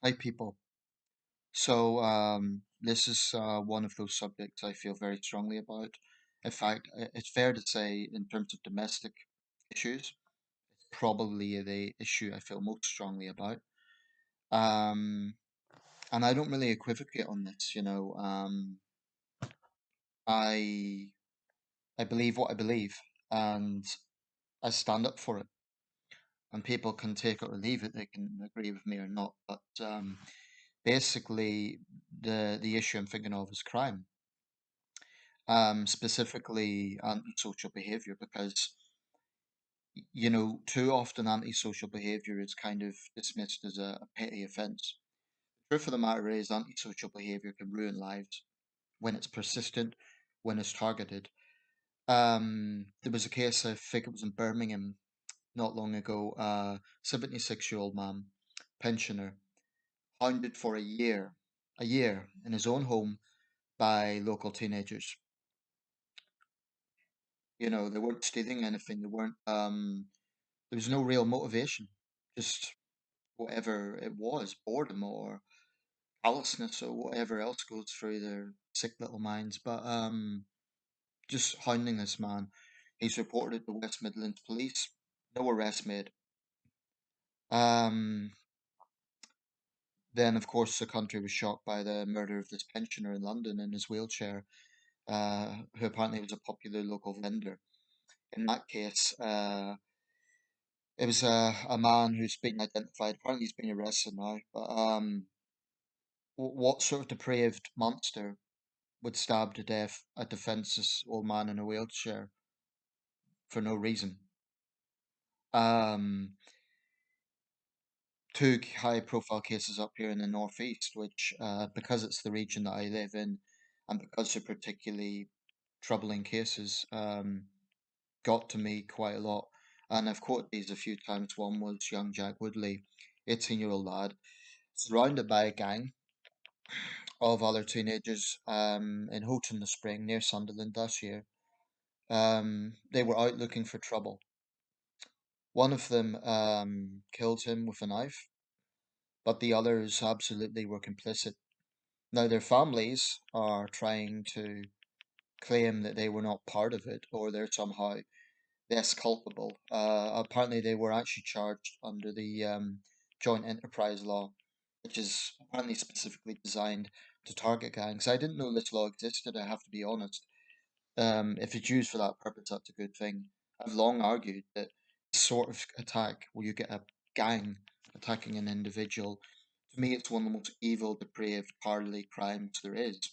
Hi, people. So, this is one of those subjects I feel very strongly about. In fact, it's fair to say, in terms of domestic issues, it's probably the issue I feel most strongly about. Um, and I don't really equivocate on this, you know. I I believe what I believe, and I stand up for it. And people can take it or leave it; they can agree with me or not. But basically, the issue I'm thinking of is crime, specifically antisocial behavior, because too often antisocial behavior is kind of dismissed as a petty offense. The truth of the matter is, antisocial behavior can ruin lives when it's persistent, when it's targeted. There was a case, I think it was in Birmingham not long ago, 76-year-old man, pensioner, hounded for a year in his own home by local teenagers. They weren't stealing anything. There was no real motivation, just whatever it was, boredom or callousness or whatever else goes through their sick little minds. But just hounding this man. He's reported to West Midlands Police. No arrest made. Um, then, of course, the country was shocked by the murder of this pensioner in London in his wheelchair, who apparently was a popular local vendor. In that case, it was a man who's been identified. Apparently, he's been arrested now. But what sort of depraved monster would stab to death a defenseless old man in a wheelchair for no reason? Um, Two high-profile cases up here in the northeast, which, because it's the region that I live in, and because they're particularly troubling cases, got to me quite a lot. And I've quoted these a few times. One was young Jack Woodley, 18-year-old lad, surrounded by a gang of other teenagers in Houghton the Spring near Sunderland last year. They were out looking for trouble. One of them killed him with a knife, but the others absolutely were complicit. Now, their families are trying to claim that they were not part of it or they're somehow less culpable. Apparently, they were actually charged under the Joint Enterprise Law, which is apparently specifically designed to target gangs. I didn't know this law existed, I have to be honest. If it's used for that purpose, that's a good thing. I've long argued that this sort of attack, where you get a gang attacking an individual, to me, it's one of the most evil, depraved, cowardly crimes there is.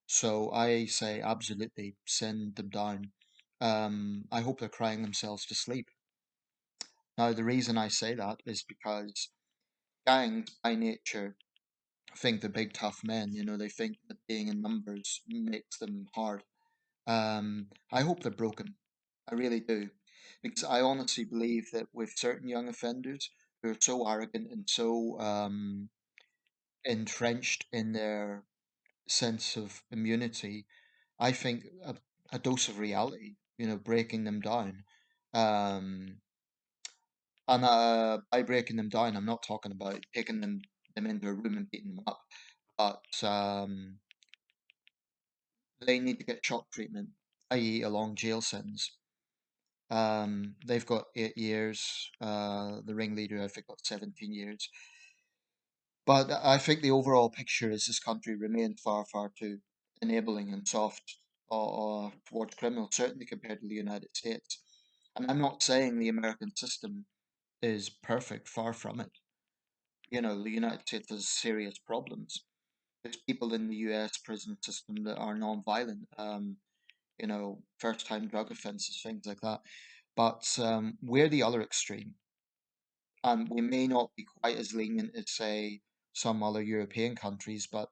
So I say absolutely send them down. I hope they're crying themselves to sleep. Now, the reason I say that is because gangs, by nature, think they're big, tough men. They think that being in numbers makes them hard. I hope they're broken. I really do. Because I honestly believe that with certain young offenders who are so arrogant and so entrenched in their sense of immunity, I think a dose of reality, breaking them down. Um, and by breaking them down, I'm not talking about taking them into a room and beating them up, but they need to get shock treatment, i.e., a long jail sentence. They've got 8 years. The ringleader, I think, got 17 years. But I think the overall picture is this country remains far, far too enabling and soft towards criminals, certainly compared to the United States. And I'm not saying the American system is perfect, far from it. The United States has serious problems. There's people in the US prison system that are non-violent, first-time drug offenses, things like that. But we're the other extreme, and we may not be quite as lenient as, say, some other European countries, but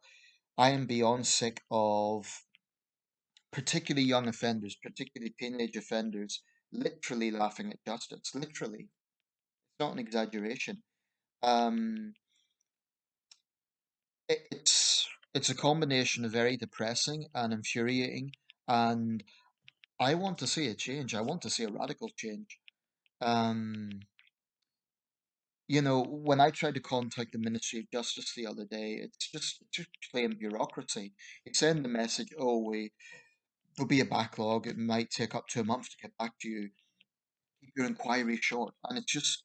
I am beyond sick of particularly young offenders, particularly teenage offenders, literally laughing at justice. Literally, it's not an exaggeration. Um, it's a combination of very depressing and infuriating, and I want to see a change. I want to see a radical change. Um, When I tried to contact the Ministry of Justice the other day, it's just plain bureaucracy. You send the message, oh, there'll be a backlog. It might take up to a month to get back to you. Keep your inquiry short. And it's just,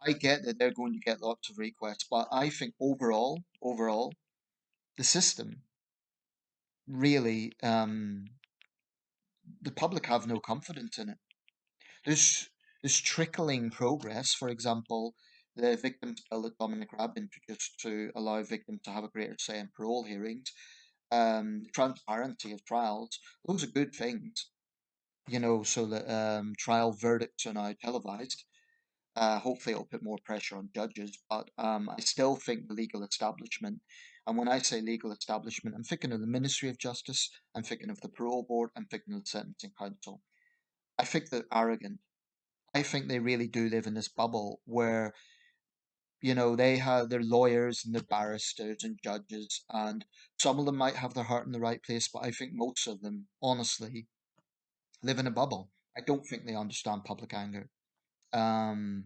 I get that they're going to get lots of requests, but I think overall, the system really, the public have no confidence in it. There's there's trickling progress. For example, the victims bill that Dominic Raab introduced to allow victims to have a greater say in parole hearings, transparency of trials. Those are good things, so that trial verdicts are now televised. Hopefully, it'll put more pressure on judges, but I still think the legal establishment, and when I say legal establishment, I'm thinking of the Ministry of Justice, I'm thinking of the Parole Board, I'm thinking of the Sentencing Council. I think they're arrogant. I think they really do live in this bubble where, they have their lawyers and their barristers and judges, and some of them might have their heart in the right place, but I think most of them, honestly, live in a bubble. I don't think they understand public anger. Um,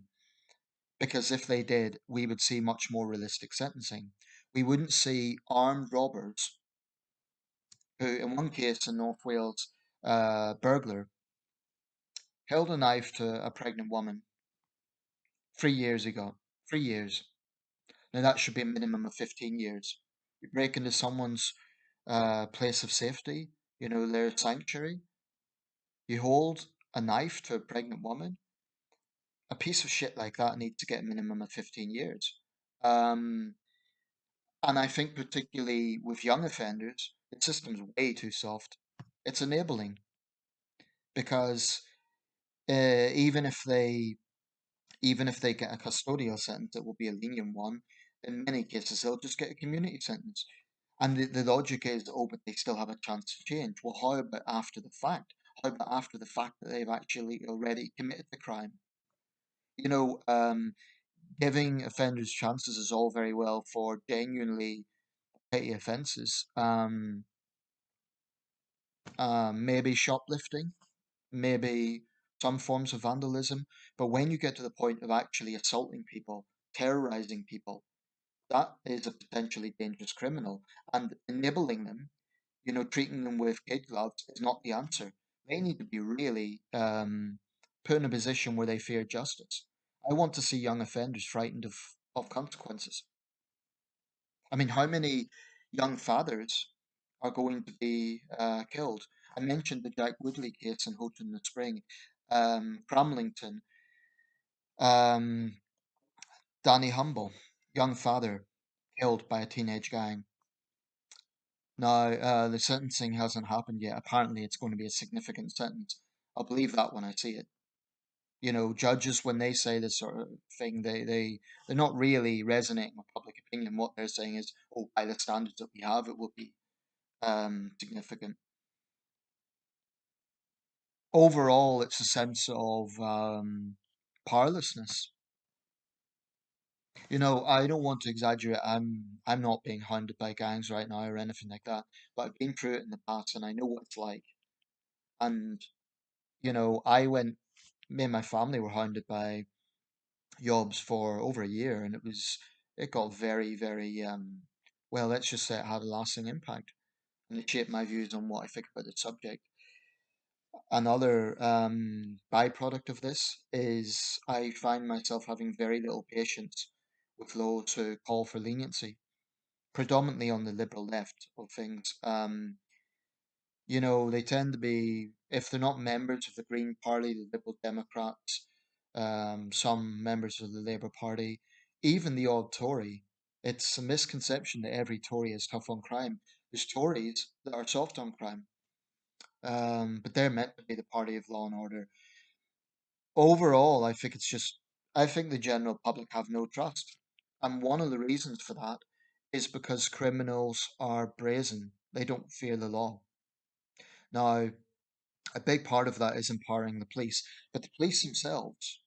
because if they did, we would see much more realistic sentencing. We wouldn't see armed robbers who, in one case in North Wales, burglar, held a knife to a pregnant woman 3 years ago. 3 years. Now that should be a minimum of 15 years. You break into someone's place of safety, their sanctuary. You hold a knife to a pregnant woman. A piece of shit like that needs to get a minimum of 15 years. Um, and I think particularly with young offenders, the system's way too soft. It's enabling because even if they get a custodial sentence, it will be a lenient one. In many cases, they'll just get a community sentence. And the logic is, oh, but they still have a chance to change. Well, how about after the fact? How about after the fact that they've actually already committed the crime? You know, um, Giving offenders chances is all very well for genuinely petty offences. Maybe shoplifting, maybe some forms of vandalism. But when you get to the point of actually assaulting people, terrorizing people, that is a potentially dangerous criminal. And enabling them, treating them with kid gloves is not the answer. They need to be really put in a position where they fear justice. I want to see young offenders frightened of consequences. I mean, how many young fathers are going to be killed? I mentioned the Jack Woodley case in Houghton in the Spring, Cramlington, um, Danny Humble, young father killed by a teenage gang. Now, the sentencing hasn't happened yet. Apparently, it's going to be a significant sentence. I'll believe that when I see it. Judges, when they say this sort of thing, they're not really resonating with public opinion. What they're saying is, oh, by the standards that we have, it will be significant. Overall, it's a sense of powerlessness. I don't want to exaggerate. I'm not being hounded by gangs right now or anything like that, but I've been through it in the past and I know what it's like. And I went, me and my family were hounded by yobs for over a year, and it got very, very, well, let's just say it had a lasting impact, and it shaped my views on what I think about the subject. Another byproduct of this is I find myself having very little patience with those who call for leniency, predominantly on the liberal left of things. They tend to be, if they're not members of the Green Party, the Liberal Democrats, some members of the Labour Party, even the odd Tory. It's a misconception that every Tory is tough on crime. There's Tories that are soft on crime, but they're meant to be the party of law and order. Overall, I think the general public have no trust. And one of the reasons for that is because criminals are brazen. They don't fear the law. Now, a big part of that is empowering the police. But the police themselves,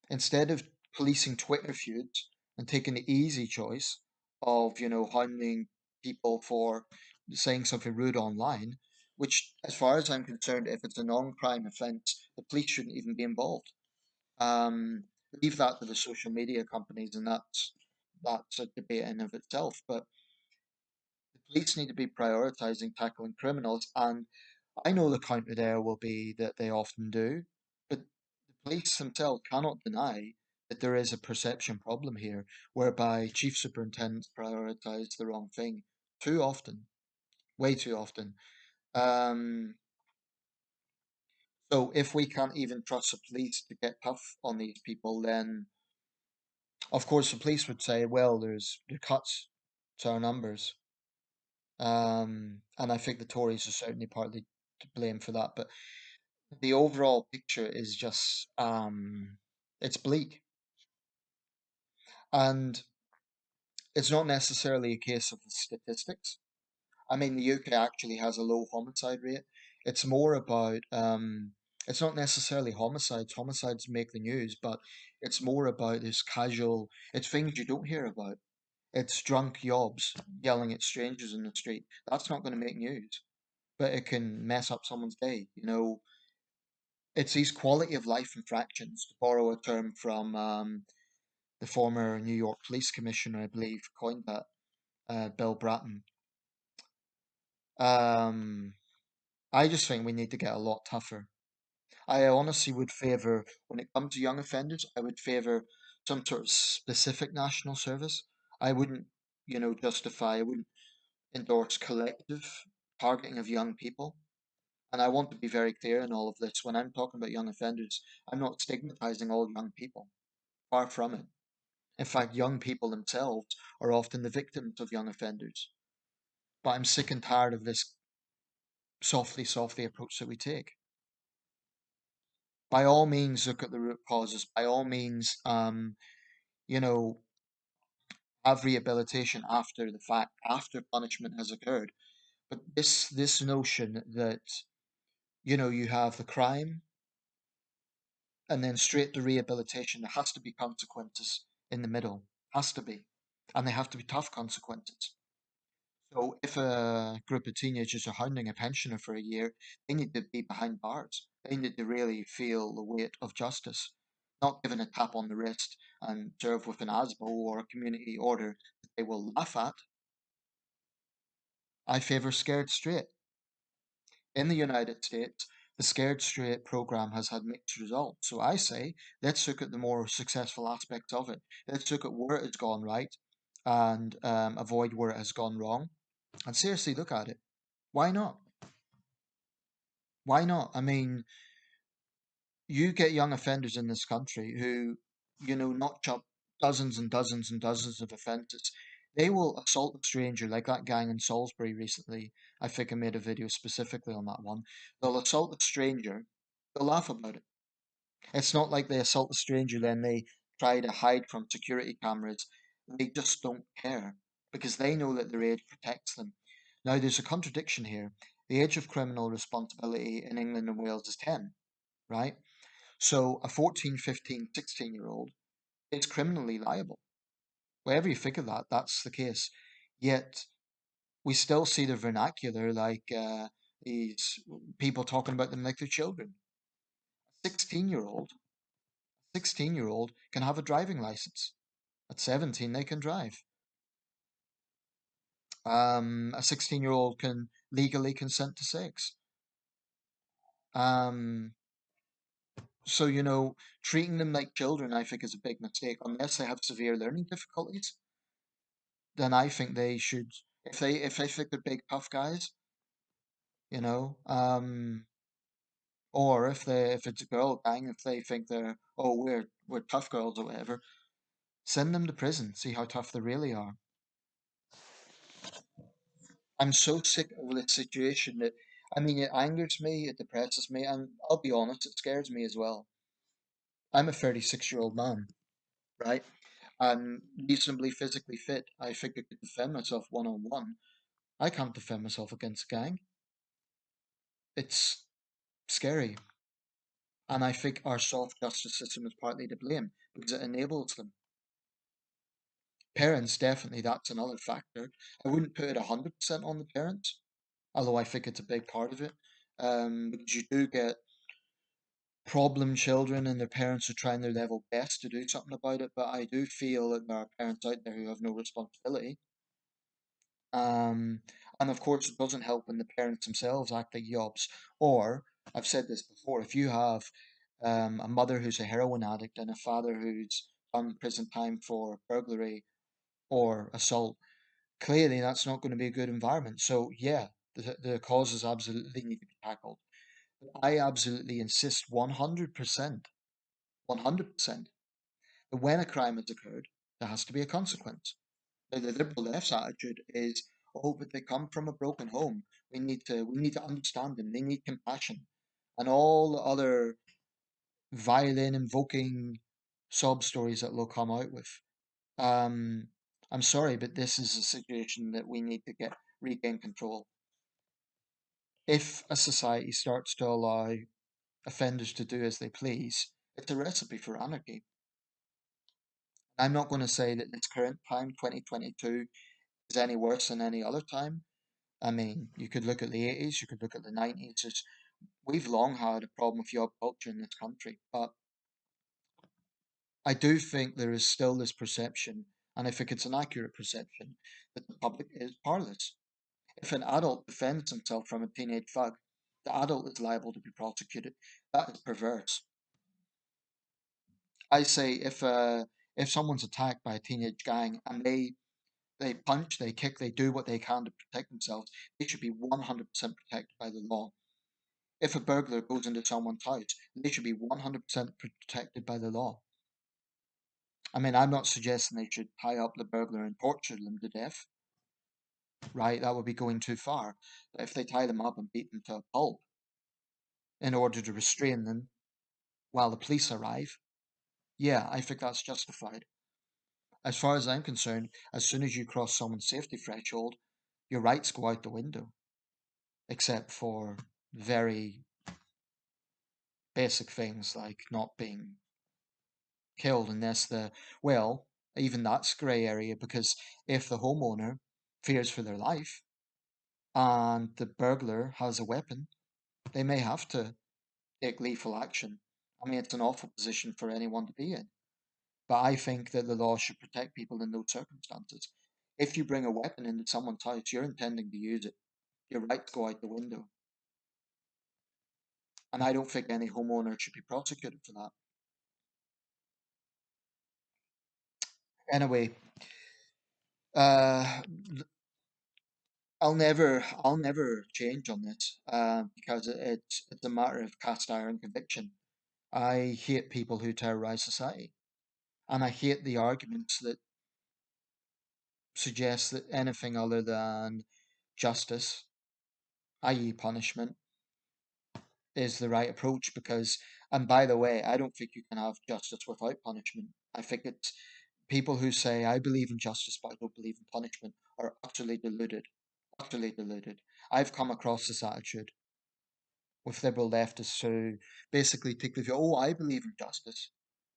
instead of policing Twitter feuds and taking the easy choice of, hounding people for saying something rude online, which, as far as I'm concerned, if it's a non-crime offence, the police shouldn't even be involved. Leave that to the social media companies, and that's a debate in of itself. But the police need to be prioritizing tackling criminals, and I know the counter there will be that they often do, but the police themselves cannot deny that there is a perception problem here, whereby chief superintendents prioritize the wrong thing too often, way too often. Um, so if we can't even trust the police to get tough on these people, then of course the police would say, well, there are cuts to our numbers. And I think the Tories are certainly partly to blame for that. But the overall picture is just it's bleak, and it's not necessarily a case of the statistics. I mean, the UK actually has a low homicide rate. It's more about it's not necessarily homicides. Homicides make the news, but it's more about this casual. It's things you don't hear about. It's drunk yobs yelling at strangers in the street. That's not going to make news, but it can mess up someone's day. It's these quality of life infractions, to borrow a term from the former New York Police Commissioner, I believe, coined that, Bill Bratton. Um, I just think we need to get a lot tougher. I honestly would favour, when it comes to young offenders, I would favour some sort of specific national service. I wouldn't, I wouldn't endorse collective targeting of young people. And I want to be very clear in all of this. When I'm talking about young offenders, I'm not stigmatizing all young people. Far from it. In fact, young people themselves are often the victims of young offenders. But I'm sick and tired of this softly, softly approach that we take. By all means, look at the root causes. By all means, you know, have rehabilitation after the fact, after punishment has occurred. But this notion that you have the crime and then straight to rehabilitation, there has to be consequences in the middle. Has to be, and they have to be tough consequences. So if a group of teenagers are hounding a pensioner for a year, they need to be behind bars. They need to really feel the weight of justice, not given a tap on the wrist and served with an ASBO or a community order that they will laugh at. I favour scared straight. In the United States, the Scared Straight program has had mixed results. So I say, let's look at the more successful aspects of it. Let's look at where it has gone right and avoid where it has gone wrong. And seriously, look at it. Why not? Why not? I mean, you get young offenders in this country who, notch up dozens and dozens and dozens of offences. They will assault a stranger, like that gang in Salisbury recently. I think I made a video specifically on that one. They'll assault a stranger, they'll laugh about it. It's not like they assault a stranger, then they try to hide from security cameras. They just don't care because they know that their age protects them. Now, there's a contradiction here. The age of criminal responsibility in England and Wales is 10, right? So a 14, 15, 16-year-old is criminally liable. Wherever you figure that, that's the case. Yet we still see the vernacular like these people talking about them like they're children. 16-year-old, 16-year-old can have a driving license. At 17, they can drive. A 16-year-old can legally consent to sex. Um, so, treating them like children, I think, is a big mistake. Unless they have severe learning difficulties, then I think they should, if they think they're big tough guys, you know, or if it's a girl gang, if they think they're, oh, we're tough girls or whatever, send them to prison, see how tough they really are. I'm so sick of this situation that, I mean, it angers me, it depresses me, and I'll be honest, it scares me as well. I'm a 36-year-old man, right? I'm reasonably physically fit. I think I could defend myself one on one. I can't defend myself against a gang. It's scary. And I think our soft justice system is partly to blame because it enables them. Parents, definitely, that's another factor. I wouldn't put it 100% on the parents, although I think it's a big part of it. Because you do get problem children and their parents are trying their level best to do something about it, but I do feel that there are parents out there who have no responsibility. Um, and of course, it doesn't help when the parents themselves act like yobs. Or, I've said this before, if you have a mother who's a heroin addict and a father who's done prison time for burglary or assault, clearly that's not going to be a good environment. So, yeah, the causes absolutely need to be tackled. I absolutely insist 100%, that when a crime has occurred, there has to be a consequence. The liberal left's attitude is, oh, but they come from a broken home. We need to understand them. They need compassion, and all the other violin invoking sob stories that they'll come out with. Um, I'm sorry, but this is a situation that we need to get regain control. If a society starts to allow offenders to do as they please, it's a recipe for anarchy. I'm not going to say that this current time, 2022, is any worse than any other time. I mean, you could look at the 80s, you could look at the 90s. We've long had a problem with yob culture in this country, but I do think there is still this perception, and I think it's an accurate perception, that the public is powerless. If an adult defends himself from a teenage thug, the adult is liable to be prosecuted. That is perverse. I say if someone's attacked by a teenage gang and they punch, they kick, they do what they can to protect themselves, they should be 100% protected by the law. If a burglar goes into someone's house, they should be 100% protected by the law. I mean, I'm not suggesting they should tie up the burglar and torture them to death, right? That would be going too far. But if they tie them up and beat them to a pulp in order to restrain them while the police arrive, yeah, I think that's justified. As far as I'm concerned, as soon as you cross someone's safety threshold, your rights go out the window, except for very basic things like not being killed unless well, even that's grey area because if the homeowner fears for their life and the burglar has a weapon, they may have to take lethal action. I mean, it's an awful position for anyone to be in, but I think that the law should protect people in those circumstances. If you bring a weapon into someone's house, you're intending to use it. Your rights go out the window. And I don't think any homeowner should be prosecuted for that. Anyway, uh, I'll never change on this because it's a matter of cast iron conviction. I hate people who terrorize society, and I hate the arguments that suggest that anything other than justice, i.e., punishment, is the right approach. Because, and by the way, I don't think you can have justice without punishment. I think it's people who say I believe in justice but I don't believe in punishment are utterly deluded. Utterly deluded. I've come across this attitude with liberal leftists who basically take the view, oh, I believe in justice.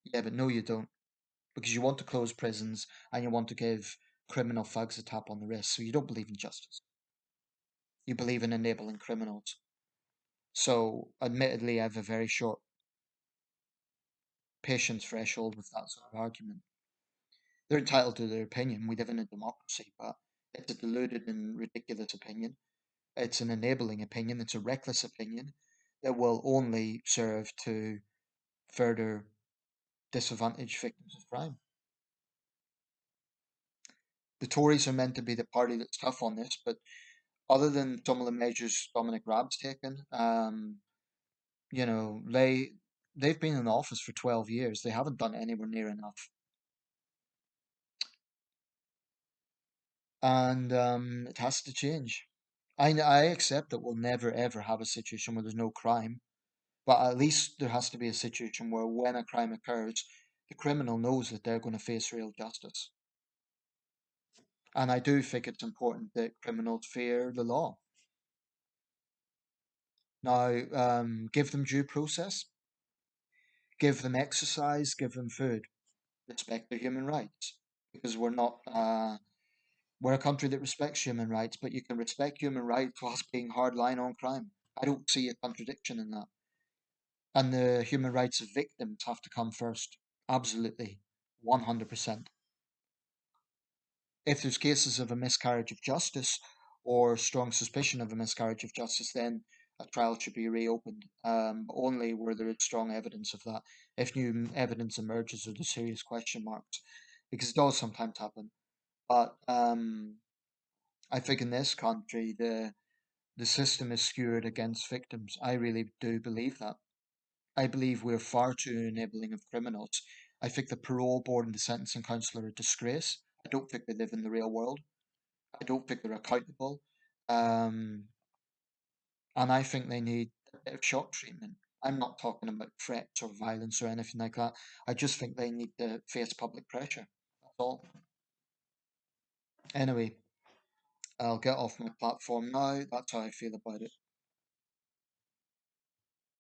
Yeah, but no, you don't. Because you want to close prisons and you want to give criminal thugs a tap on the wrist. So you don't believe in justice. You believe in enabling criminals. So, admittedly, I have a very short patience threshold with that sort of argument. They're entitled to their opinion. We live in a democracy, but it's a deluded and ridiculous opinion. It's an enabling opinion. It's a reckless opinion that will only serve to further disadvantage victims of crime. The Tories are meant to be the party that's tough on this, but other than some of the measures Dominic Raab's taken, you know, they've been in office for 12 years. They haven't done anywhere near enough, and it has to change. I accept that we'll never ever have a situation where there's no crime, but at least there has to be a situation where when a crime occurs, the criminal knows that they're going to face real justice. And I do think it's important that criminals fear the law. Now, give them due process, give them exercise, give them food, respect their human rights. Because we're a country that respects human rights, but you can respect human rights whilst being hardline on crime. I don't see a contradiction in that. And the human rights of victims have to come first. Absolutely. 100%. If there's cases of a miscarriage of justice or strong suspicion of a miscarriage of justice, then a trial should be reopened, but only where there is strong evidence of that. If new evidence emerges or there's serious question marks, because it does sometimes happen. But I think in this country, the system is skewed against victims. I really do believe that. I believe we're far too enabling of criminals. I think the parole board and the sentencing council are a disgrace. I don't think they live in the real world. I don't think they're accountable. Um, and I think they need a bit of shock treatment. I'm not talking about threats or violence or anything like that. I just think they need to face public pressure. That's all. Anyway, I'll get off my platform now. That's how I feel about it.